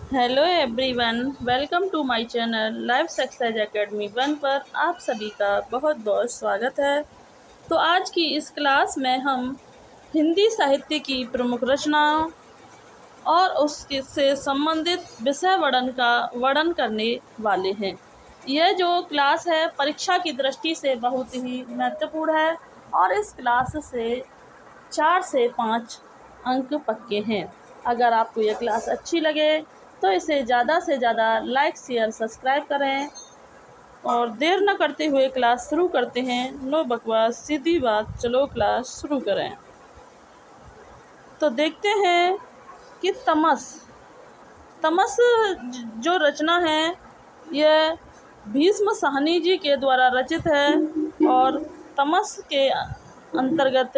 Hello everyone, welcome to my channel life exercise academy 1 पर आप सभी का बहुत बहुत स्वागत है। तो आज की इस क्लास में हम हिंदी साहित्य की प्रमुख रचनाओं और उसके से संबंधित विषय वर्णन करने वाले हैं। यह जो क्लास है परीक्षा की दृष्टि से बहुत ही महत्वपूर्ण है और इस क्लास से 4 से 5 अंक पक्के हैं। अगर आपको यह क्लास अच्छी लगे तो इसे ज़्यादा से ज़्यादा लाइक शेयर सब्सक्राइब करें। और देर न करते हुए क्लास शुरू करते हैं। नो बकवास, सीधी बात, चलो क्लास शुरू करें। तो देखते हैं कि तमस तमस जो रचना है यह भीष्म साहनी जी के द्वारा रचित है और तमस के अंतर्गत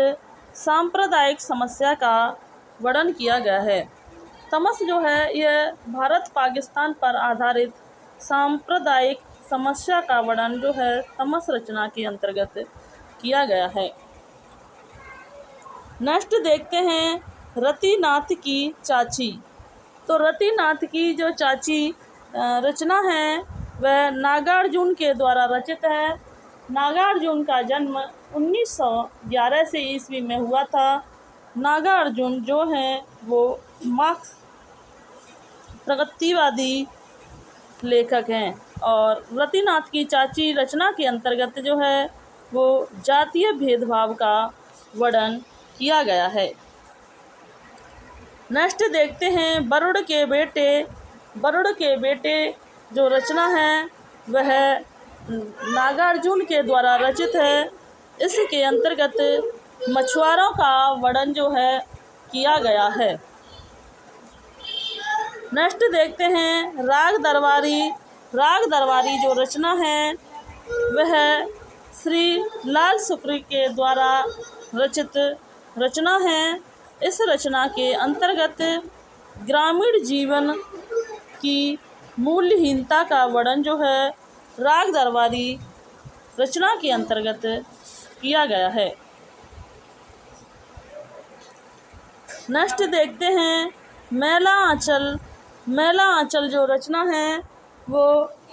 सांप्रदायिक समस्या का वर्णन किया गया है। तमस जो है यह भारत पाकिस्तान पर आधारित सांप्रदायिक समस्या का वर्णन जो है तमस रचना के अंतर्गत किया गया है। नेक्स्ट देखते हैं रतिनाथ की चाची। तो रतिनाथ की जो चाची रचना है वह नागार्जुन के द्वारा रचित है। नागार्जुन का जन्म 1911 से ईस्वी में हुआ था। नागार्जुन जो हैं वो मार्क्स प्रगतिवादी लेखक हैं और रतिनाथ की चाची रचना के अंतर्गत जो है वो जातीय भेदभाव का वर्णन किया गया है। नेक्स्ट देखते हैं वरुण के बेटे जो रचना है वह नागार्जुन के द्वारा रचित है। इसके अंतर्गत मछुआरों का वर्णन जो है किया गया है। नेक्स्ट देखते हैं राग दरबारी जो रचना है वह श्री लाल शुक्र के द्वारा रचित रचना है। इस रचना के अंतर्गत ग्रामीण जीवन की मूल्यहीनता का वर्णन जो है राग दरबारी रचना के अंतर्गत किया गया है। नेक्स्ट देखते हैं मैला आंचल जो रचना है वो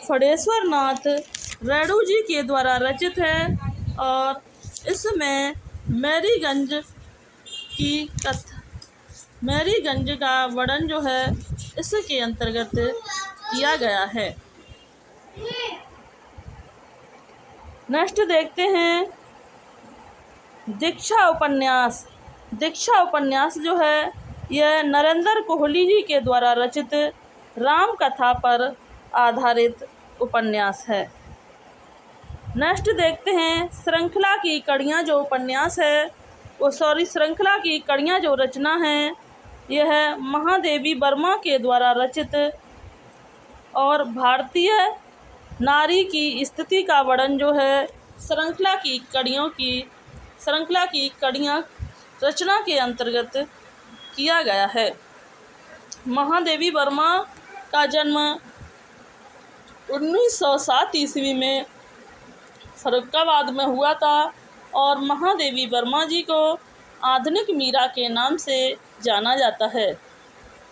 फणेश्वर नाथ रेणु जी के द्वारा रचित है और इसमें मैरीगंज का वर्णन जो है इसके अंतर्गत किया गया है। नेक्स्ट देखते हैं दीक्षा उपन्यास जो है यह नरेंद्र कोहली जी के द्वारा रचित राम कथा पर आधारित उपन्यास है। नेक्स्ट देखते हैं श्रृंखला की कड़ियाँ जो रचना है यह महादेवी वर्मा के द्वारा रचित और भारतीय नारी की स्थिति का वर्णन जो है श्रृंखला की कड़ियाँ रचना के अंतर्गत किया गया है। महादेवी वर्मा का जन्म 1907 ईस्वी में फर्रुखाबाद में हुआ था और महादेवी वर्मा जी को आधुनिक मीरा के नाम से जाना जाता है।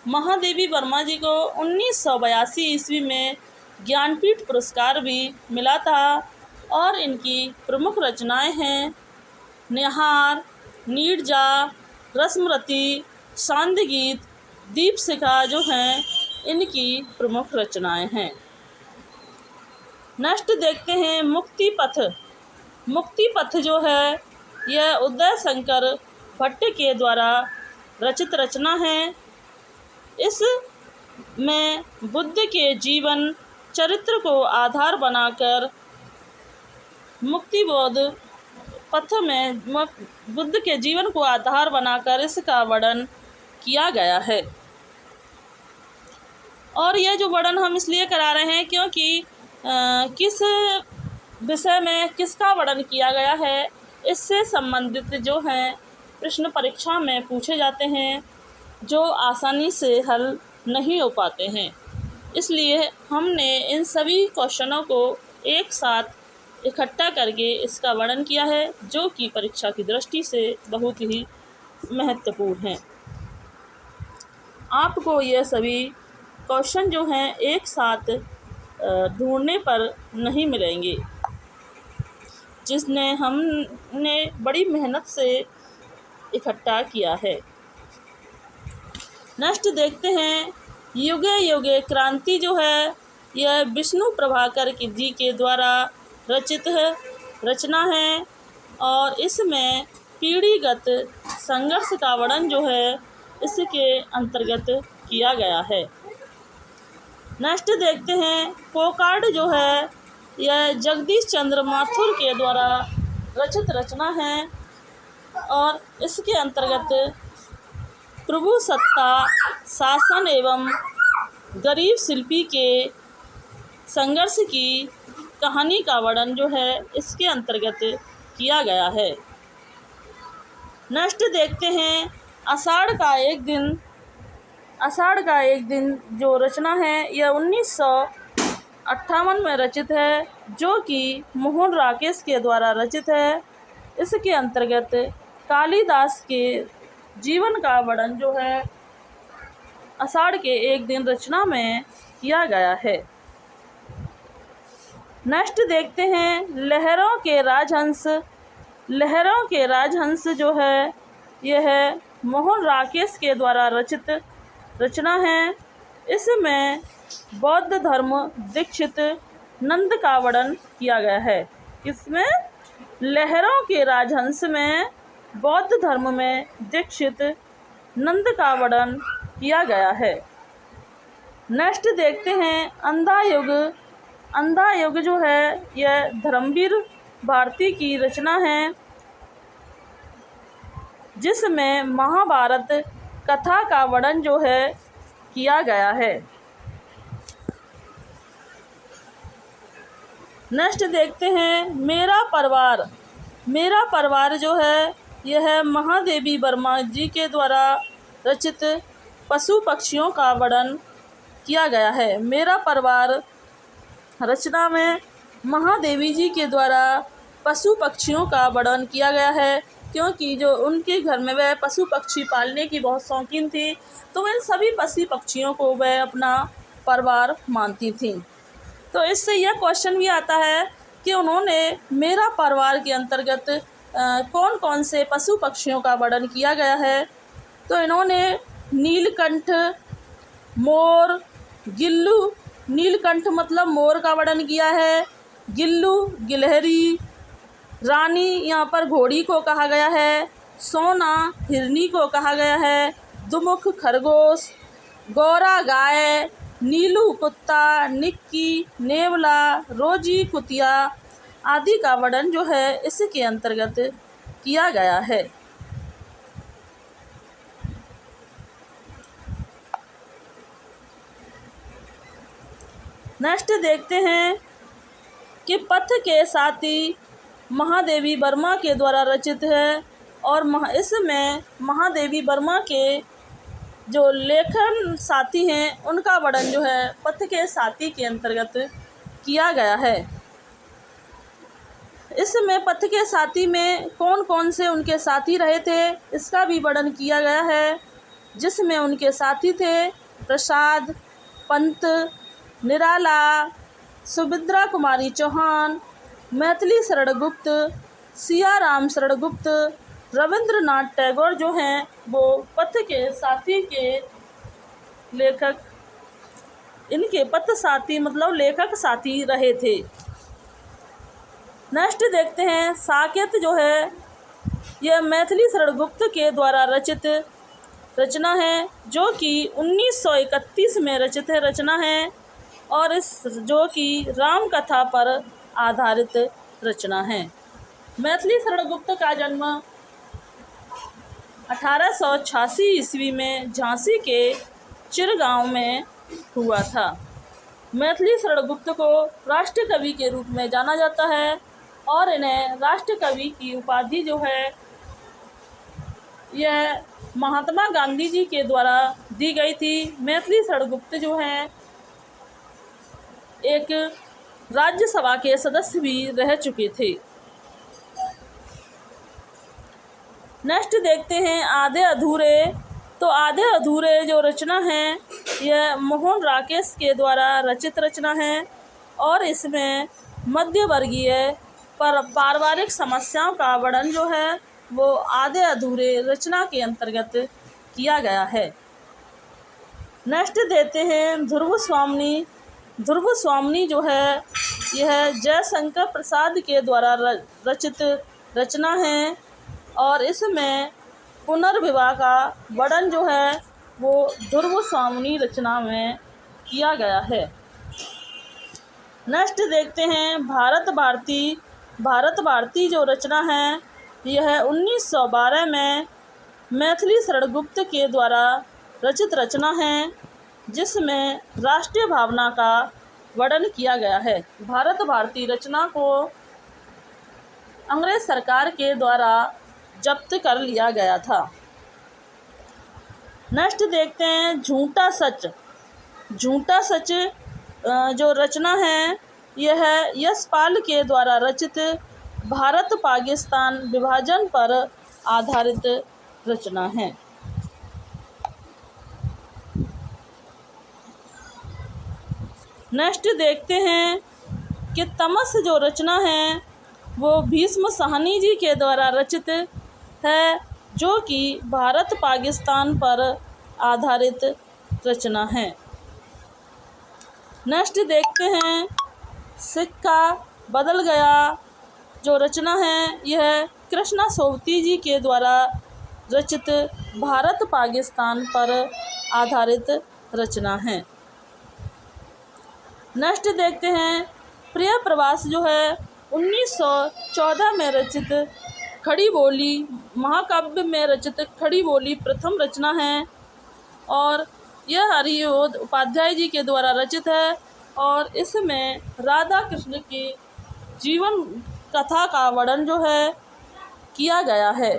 महादेवी वर्मा जी को 1982 ईस्वी में ज्ञानपीठ पुरस्कार भी मिला था और इनकी प्रमुख रचनाएं हैं निहार, नीरजा, रस्मरती, सांध्य गीत, दीपशिखा जो हैं इनकी प्रमुख रचनाएं हैं। नेक्स्ट देखते हैं मुक्ति पथ जो है यह उदय शंकर भट्ट के द्वारा रचित रचना है। इसमें बुद्ध के जीवन चरित्र को आधार बनाकर मुक्तिबोध पथ में बुद्ध के जीवन को आधार बनाकर इसका वर्णन किया गया है। और यह जो वर्णन हम इसलिए करा रहे हैं क्योंकि किस विषय में किसका वर्णन किया गया है इससे संबंधित जो हैं प्रश्न परीक्षा में पूछे जाते हैं जो आसानी से हल नहीं हो पाते हैं। इसलिए हमने इन सभी क्वेश्चनों को एक साथ इकट्ठा करके इसका वर्णन किया है जो कि परीक्षा की दृष्टि से बहुत ही महत्वपूर्ण है। आपको यह सभी क्वेश्चन जो हैं एक साथ ढूंढने पर नहीं मिलेंगे, जिसने हमने बड़ी मेहनत से इकट्ठा किया है। नेक्स्ट देखते हैं, युगे युगे क्रांति जो है यह विष्णु प्रभाकर जी के द्वारा रचित रचना है और इसमें पीढ़ीगत संघर्ष का वर्णन जो है इसके अंतर्गत किया गया है। नेक्स्ट देखते हैं, कोकार्ड जो है यह जगदीश चंद्र माथुर के द्वारा रचित रचना है और इसके अंतर्गत प्रभुसत्ता शासन एवं गरीब शिल्पी के संघर्ष की कहानी का वर्णन जो है इसके अंतर्गत किया गया है। नेक्स्ट देखते हैं, आषाढ़ का एक दिन जो रचना है यह 1958 में रचित है, जो कि मोहन राकेश के द्वारा रचित है। इसके अंतर्गत कालिदास के जीवन का वर्णन जो है आषाढ़ के एक दिन रचना में किया गया है। नेक्स्ट देखते हैं, लहरों के राजहंस जो है यह मोहन राकेश के द्वारा रचित रचना है। इसमें बौद्ध धर्म दीक्षित नंद का वर्णन किया गया है। किसमें? लहरों के राजहंस में बौद्ध धर्म में दीक्षित नंद का वर्णन किया गया है। नेक्स्ट देखते हैं, अंधा युग जो है यह धर्मवीर भारती की रचना है, जिसमें महाभारत कथा का वर्णन जो है किया गया है। नेक्स्ट देखते हैं, मेरा परिवार जो है यह महादेवी वर्मा जी के द्वारा रचित पशु पक्षियों का वर्णन किया गया है। मेरा परिवार रचना में महादेवी जी के द्वारा पशु पक्षियों का वर्णन किया गया है, क्योंकि जो उनके घर में वह पशु पक्षी पालने की बहुत शौकीन थी, तो वह सभी पशु पक्षियों को वह अपना परिवार मानती थी। तो इससे यह क्वेश्चन भी आता है कि उन्होंने मेरा परिवार के अंतर्गत कौन कौन से पशु पक्षियों का वर्णन किया गया है। तो इन्होंने नीलकंठ, मोर, गिल्लू, नीलकंठ मतलब मोर का वर्णन किया है, गिल्लू गिलहरी, रानी यहाँ पर घोड़ी को कहा गया है, सोना हिरनी को कहा गया है, दुमुख खरगोश, गौरा गाय, नीलू कुत्ता, निक्की, नेवला, रोजी कुतिया आदि का वर्णन जो है इसके अंतर्गत किया गया है। नेक्स्ट देखते हैं कि पथ के साथी महादेवी वर्मा के द्वारा रचित है और इसमें महादेवी वर्मा के जो लेखन साथी हैं उनका वर्णन जो है पथ के साथी के अंतर्गत किया गया है। इसमें पथ के साथी में कौन कौन से उनके साथी रहे थे इसका भी वर्णन किया गया है, जिसमें उनके साथी थे प्रसाद, पंत, निराला, सुभद्रा कुमारी चौहान, मैथिली शरण गुप्त, सियाराम शरण गुप्त, रविंद्रनाथ टैगोर जो हैं वो पथ के साथी के लेखक, इनके पथ साथी मतलब लेखक साथी रहे थे। नेक्स्ट देखते हैं, साकेत जो है यह मैथिली शरण गुप्त के द्वारा रचित रचना है, जो कि 1931 में रचित रचना है और इस जो कि राम कथा पर आधारित रचना है। मैथिली शरण गुप्त का जन्म 1886 ईस्वी में झांसी के चिरगांव में हुआ था। मैथिली शरण गुप्त को राष्ट्र कवि के रूप में जाना जाता है और इन्हें राष्ट्र कवि की उपाधि जो है यह महात्मा गांधी जी के द्वारा दी गई थी। मैथिली शरण गुप्त जो हैं एक राज्यसभा के सदस्य भी रह चुके थे। नेक्स्ट देखते हैं, आधे अधूरे तो आधे अधूरे जो रचना है यह मोहन राकेश के द्वारा रचित रचना है और इसमें मध्य वर्गीय पर पारिवारिक समस्याओं का वर्णन जो है वो आधे अधूरे रचना के अंतर्गत किया गया है। नेक्स्ट देते हैं ध्रुव स्वामिनी। ध्रुव स्वामिनी जो है यह जयशंकर प्रसाद के द्वारा रचित रचना है और इसमें पुनर्विवाह का वर्णन जो है वो ध्रुव स्वामिनी रचना में किया गया है। नेक्स्ट देखते हैं भारत भारती। भारत भारती जो रचना है यह 1912 में मैथिली शरण गुप्त के द्वारा रचित रचना है जिसमें राष्ट्रीय भावना का वर्णन किया गया है। भारत भारती रचना को अंग्रेज सरकार के द्वारा जब्त कर लिया गया था। नेक्स्ट देखते हैं झूठा सच। झूठा सच जो रचना है यह यशपाल के द्वारा रचित भारत पाकिस्तान विभाजन पर आधारित रचना है। नेक्स्ट देखते हैं कि तमस जो रचना है वो भीष्म साहनी जी के द्वारा रचित है जो कि भारत पाकिस्तान पर आधारित रचना है। नेक्स्ट देखते हैं सिक्का बदल गया जो रचना है यह कृष्णा सोबती जी के द्वारा रचित भारत पाकिस्तान पर आधारित रचना है। नेक्स्ट देखते हैं प्रिय प्रवास जो है 1914 में रचित खड़ी बोली महाकाव्य में रचित खड़ी बोली प्रथम रचना है और यह हरियोध उपाध्याय जी के द्वारा रचित है और इसमें राधा कृष्ण की जीवन कथा का वर्णन जो है किया गया है।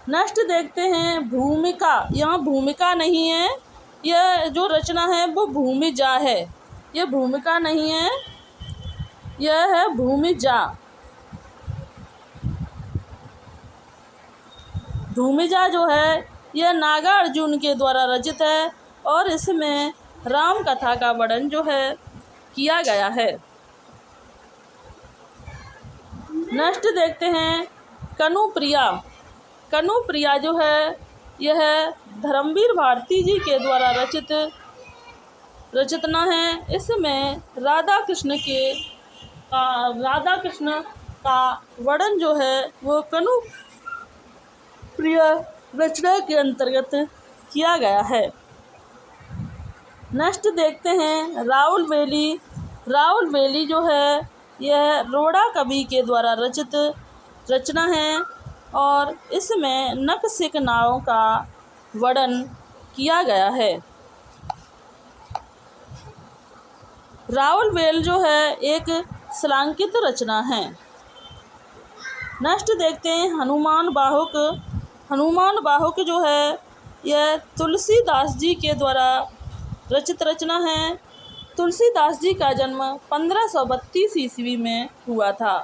नेक्स्ट देखते हैं भूमिका। यहाँ भूमिका नहीं है, यह जो रचना है वो भूमिजा है, यह भूमिका नहीं है, यह है भूमिजा। भूमिजा जो है यह नागार्जुन के द्वारा रचित है और इसमें राम कथा का वर्णन जो है किया गया है। नेक्स्ट देखते हैं कनुप्रिया। कनुप्रिया जो है यह धर्मवीर भारती जी के द्वारा रचना है। इसमें राधा कृष्ण का वर्णन जो है वो कनुप्रिया रचना के अंतर्गत किया गया है। नेक्स्ट देखते हैं राउल वेली। राउल वेली जो है यह रोड़ा कवि के द्वारा रचित रचना है और इसमें नखशिख नाव का वर्णन किया गया है। राउल वेल जो है एक श्लाघित रचना है। नेक्स्ट देखते हैं हनुमान बाहुक। हनुमान बाहुक जो है यह तुलसीदास जी के द्वारा रचित रचना है। तुलसीदास जी का जन्म 1532 ईस्वी में हुआ था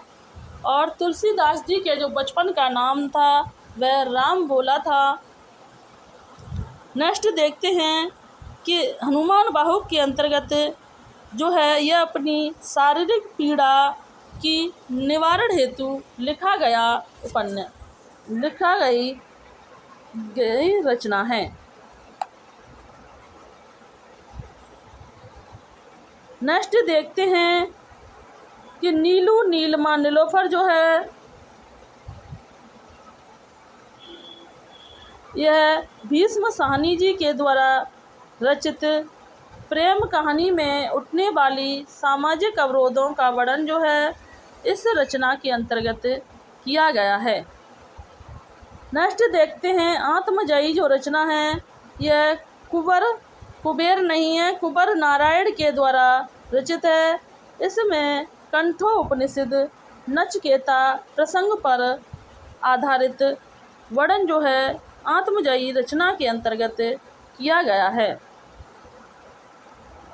और तुलसीदास जी के जो बचपन का नाम था वह राम बोला था। नेक्स्ट देखते हैं कि हनुमान बाहुक के अंतर्गत जो है यह अपनी शारीरिक पीड़ा की निवारण हेतु लिखा गई रचना है। नेक्स्ट देखते हैं कि नीलू नीलमा नीलोफर जो है यह भीष्म साहनी जी के द्वारा रचित प्रेम कहानी में उठने वाली सामाजिक अवरोधों का वर्णन जो है इस रचना के अंतर्गत किया गया है। नेक्स्ट देखते हैं आत्मजयी जो रचना है यह कुबेर नहीं है, कुबर नारायण के द्वारा रचित है। इसमें कंठो उपनिषद नचकेता प्रसंग पर आधारित वर्णन जो है आत्मजयी रचना के अंतर्गत किया गया है।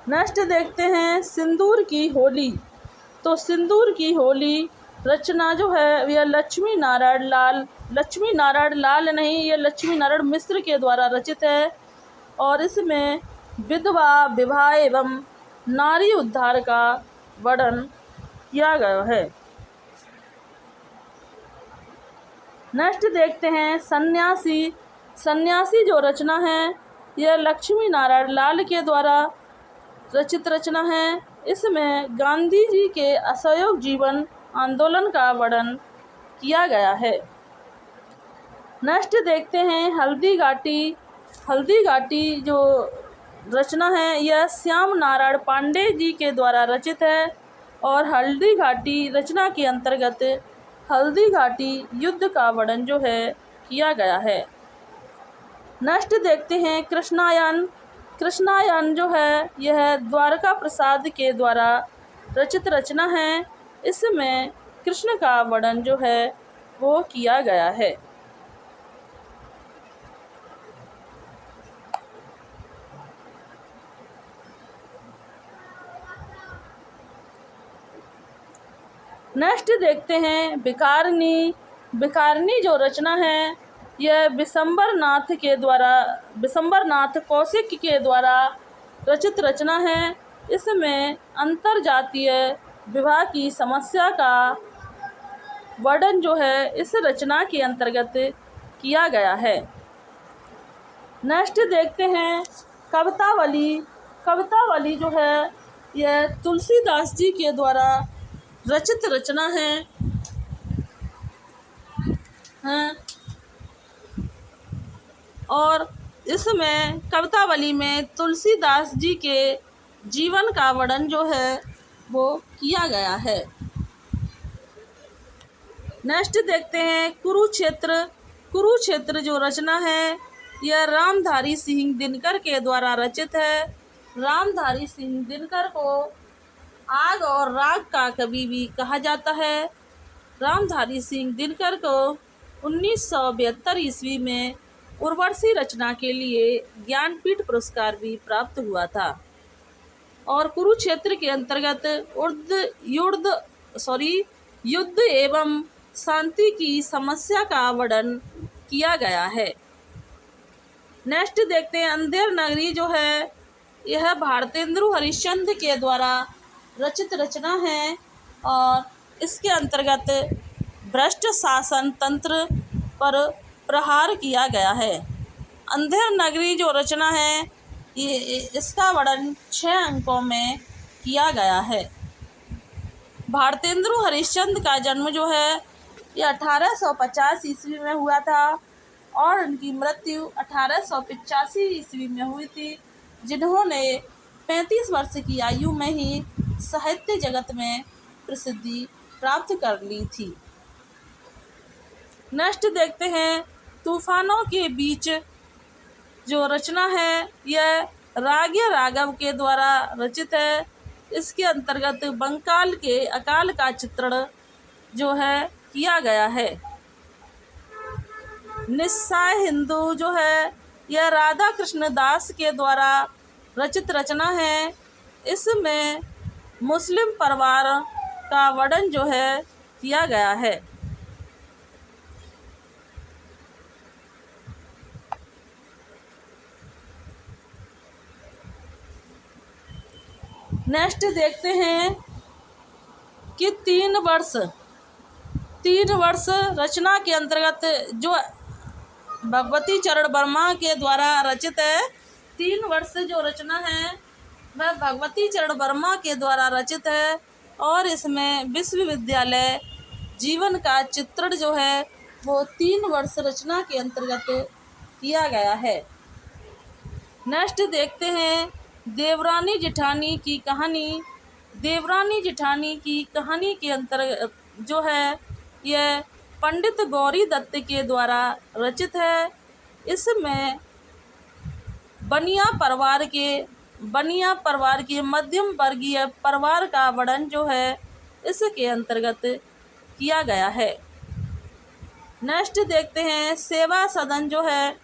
नेक्स्ट देखते हैं सिंदूर की होली। तो सिंदूर की होली रचना जो है यह लक्ष्मी नारायण लाल नहीं, यह लक्ष्मी नारायण मिश्र के द्वारा रचित है और इसमें विधवा विवाह एवं नारी उद्धार का वर्णन किया गया है। नेक्स्ट देखते हैं सन्यासी जो रचना है यह लक्ष्मी नारायण लाल के द्वारा रचित रचना है। इसमें गांधी जी के असहयोग जीवन आंदोलन का वर्णन किया गया है। नेक्स्ट देखते हैं हल्दी घाटी जो रचना है यह श्याम नारायण पांडे जी के द्वारा रचित है और हल्दी घाटी रचना के अंतर्गत हल्दी घाटी युद्ध का वर्णन जो है किया गया है। नेक्स्ट देखते हैं कृष्णायन जो है यह द्वारका प्रसाद के द्वारा रचित रचना है। इसमें कृष्ण का वर्णन जो है वो किया गया है। नेक्स्ट देखते हैं भिखारिनी जो रचना है यह विशंबर नाथ कौशिक के द्वारा रचित रचना है। इसमें अंतरजातीय विवाह की समस्या का वर्णन जो है इस रचना के अंतर्गत किया गया है। नेक्स्ट देखते हैं कवितावली जो है यह तुलसीदास जी के द्वारा रचित रचना है। और इसमें कवितावली में तुलसीदास जी के जीवन का वर्णन जो है वो किया गया है। नेक्स्ट देखते हैं कुरुक्षेत्र जो रचना है यह रामधारी सिंह दिनकर के द्वारा रचित है। रामधारी सिंह दिनकर को आग और राग का कवि भी कहा जाता है। रामधारी सिंह दिनकर को 1972 ईस्वी में उर्वशी रचना के लिए ज्ञानपीठ पुरस्कार भी प्राप्त हुआ था और कुरुक्षेत्र के अंतर्गत युद्ध एवं शांति की समस्या का वर्णन किया गया है। नेक्स्ट देखते हैं अंधेर नगरी जो है यह भारतेंदु हरिश्चंद्र के द्वारा रचित रचना है और इसके अंतर्गत भ्रष्ट शासन तंत्र पर प्रहार किया गया है। अंधेर नगरी जो रचना है ये इसका वर्णन 6 अंकों में किया गया है। भारतेंदु हरिश्चंद्र का जन्म जो है ये 1850 ईस्वी में हुआ था और उनकी मृत्यु 1885 ईस्वी में हुई थी, जिन्होंने 35 वर्ष की आयु में ही साहित्य जगत में प्रसिद्धि प्राप्त कर ली थी। नेक्स्ट देखते हैं तूफानों के बीच जो रचना है यह राग्य राघव के द्वारा रचित है। इसके अंतर्गत बंगाल के अकाल का चित्रण जो है किया गया है। निस्सहाय हिंदू जो है यह राधा कृष्ण दास के द्वारा रचित रचना है। इसमें मुस्लिम परिवार का वर्णन जो है किया गया है। नेक्स्ट देखते हैं कि 3 वर्ष रचना के अंतर्गत जो भगवती चरण वर्मा के द्वारा रचित है। 3 वर्ष जो रचना है वह भगवती चरण वर्मा के द्वारा रचित है और इसमें विश्वविद्यालय जीवन का चित्रण जो है वो 3 वर्ष रचना के अंतर्गत किया गया है। नेक्स्ट देखते हैं देवरानी जेठानी की कहानी के अंतर्गत जो है यह पंडित गौरी दत्त के द्वारा रचित है। इसमें बनिया परिवार के मध्यम वर्गीय परिवार का वर्णन जो है इसके अंतर्गत किया गया है। नेक्स्ट देखते हैं सेवा सदन जो है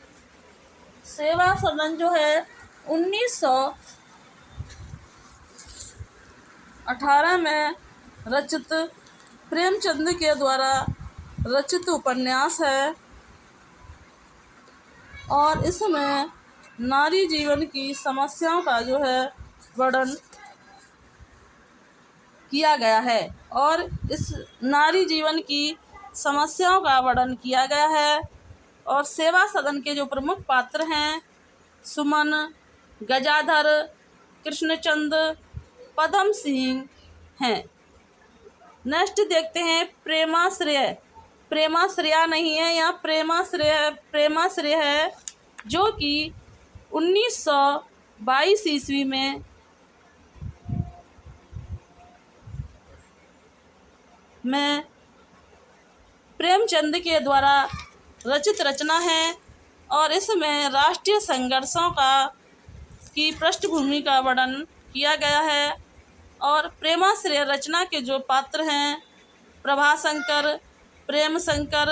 1918 में रचित प्रेमचंद के द्वारा रचित उपन्यास है और इसमें नारी जीवन की समस्याओं का जो है वर्णन किया गया है और इस नारी जीवन की समस्याओं का वर्णन किया गया है। और सेवा सदन के जो प्रमुख पात्र हैं सुमन, गजाधर, कृष्णचंद, पद्म सिंह हैं। नेक्स्ट देखते हैं प्रेमाश्रय। प्रेमाश्रया नहीं है, यहाँ प्रेमाश्रय है जो कि 1922 ईस्वी में प्रेमचंद के द्वारा रचित रचना है और इसमें राष्ट्रीय संघर्षों की पृष्ठभूमि का वर्णन किया गया है। और प्रेमाश्रय रचना के जो पात्र हैं प्रभाशंकर, प्रेम शंकर,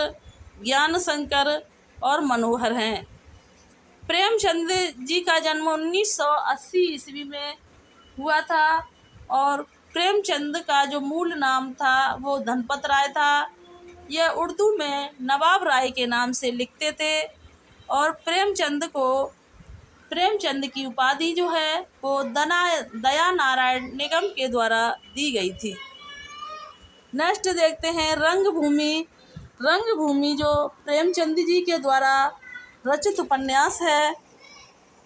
ज्ञान शंकर और मनोहर हैं। प्रेमचंद जी का जन्म 1980 ईस्वी में हुआ था और प्रेमचंद का जो मूल नाम था वो धनपत राय था। यह उर्दू में नवाब राय के नाम से लिखते थे और प्रेमचंद की उपाधि जो है वो दया नारायण निगम के द्वारा दी गई थी। नेक्स्ट देखते हैं रंगभूमि। रंगभूमि जो प्रेमचंद जी के द्वारा रचित उपन्यास है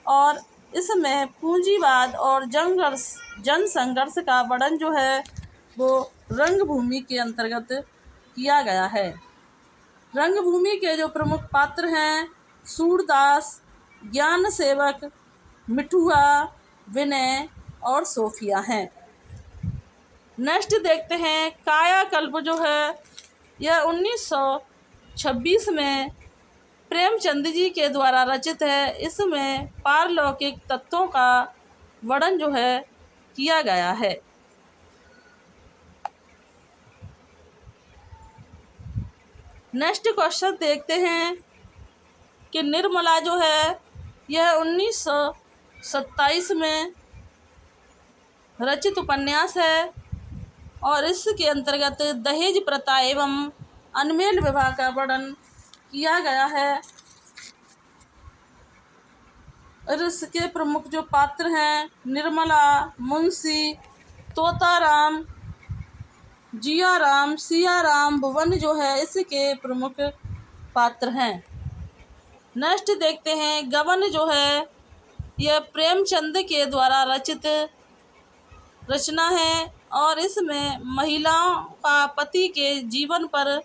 और इसमें पूंजीवाद और जन संघर्ष का वर्णन जो है वो रंगभूमि के अंतर्गत किया गया है। रंगभूमि के जो प्रमुख पात्र हैं सूरदास, ज्ञान सेवक, मिठुआ, विनय और सोफिया हैं। नेक्स्ट देखते हैं कायाकल्प जो है यह 1926 में प्रेमचंद जी के द्वारा रचित है। इसमें पारलौकिक तत्वों का वर्णन जो है किया गया है। नेक्स्ट क्वेश्चन देखते हैं कि निर्मला जो है यह 1927 में रचित उपन्यास है और इसके अंतर्गत दहेज प्रथा एवं अनमेल विवाह का वर्णन किया गया है। और इसके प्रमुख जो पात्र हैं निर्मला, मुंशी, तोताराम, जियाराम, सियाराम, भुवन जो है इसके प्रमुख पात्र हैं। नेक्स्ट देखते हैं गबन जो है यह प्रेमचंद के द्वारा रचित रचना है और इसमें महिलाओं का पति के जीवन पर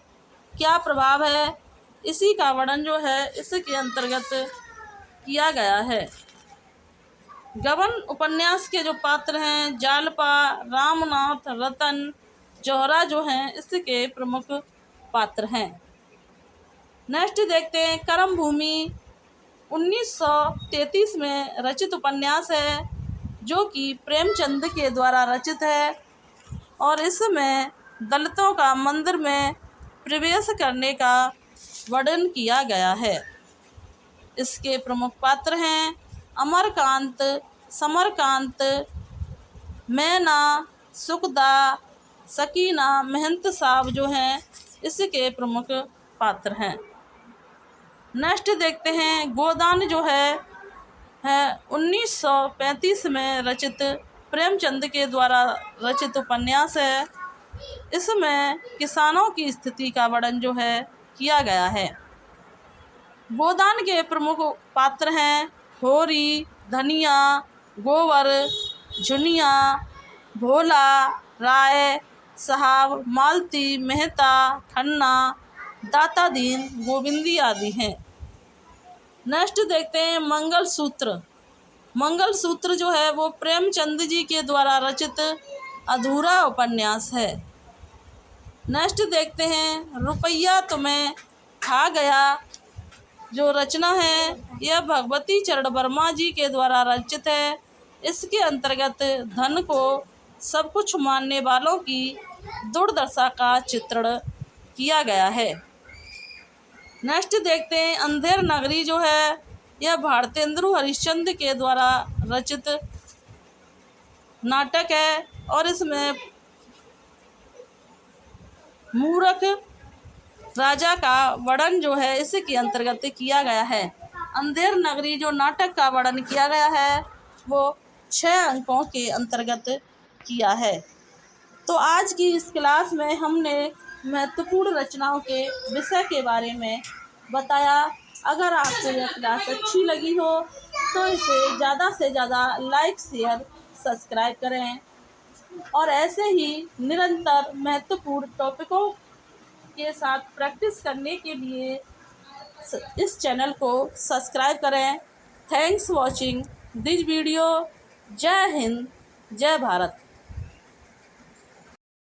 क्या प्रभाव है इसी का वर्णन जो है इसके अंतर्गत किया गया है। गबन उपन्यास के जो पात्र हैं जालपा, रामनाथ, रतन, जौहरा जो हैं इसके प्रमुख पात्र हैं। नेक्स्ट देखते हैं कर्म भूमि 1933 में रचित उपन्यास है जो कि प्रेमचंद के द्वारा रचित है और इसमें दलितों का मंदिर में प्रवेश करने का वर्णन किया गया है। इसके प्रमुख पात्र हैं अमरकांत, समरकांत, मैना, सुखदा, सकीना, महंत साहब जो हैं इसके प्रमुख पात्र हैं। नेक्स्ट देखते हैं गोदान जो है 1935 में रचित प्रेमचंद के द्वारा रचित उपन्यास है। इसमें किसानों की स्थिति का वर्णन जो है किया गया है। गोदान के प्रमुख पात्र हैं होरी, धनिया, गोवर, झुनिया, भोला, राय साहब, मालती, मेहता, खन्ना, दाता दीन, गोविंदी आदि हैं। नेक्स्ट देखते हैं मंगलसूत्र। मंगलसूत्र जो है वो प्रेमचंद जी के द्वारा रचित अधूरा उपन्यास है। नेक्स्ट देखते हैं रुपया तुम्हें खा गया जो रचना है यह भगवती चरण वर्मा जी के द्वारा रचित है। इसके अंतर्गत धन को सब कुछ मानने वालों की दुर्दशा का चित्रण किया गया है। नेक्स्ट देखते हैं अंधेर नगरी जो है यह भारतेंदु हरिश्चंद्र के द्वारा रचित नाटक है और इसमें मूर्ख राजा का वर्णन जो है इसके अंतर्गत किया गया है। अंधेर नगरी जो नाटक का वर्णन किया गया है वो 6 अंकों के अंतर्गत किया है। तो आज की इस क्लास में हमने महत्वपूर्ण रचनाओं के विषय के बारे में बताया। अगर आपको यह क्लास अच्छी लगी हो तो इसे ज़्यादा से ज़्यादा लाइक, शेयर, सब्सक्राइब करें और ऐसे ही निरंतर महत्वपूर्ण टॉपिकों के साथ प्रैक्टिस करने के लिए इस चैनल को सब्सक्राइब करें। Thanks watching this video. जय हिंद, जय भारत।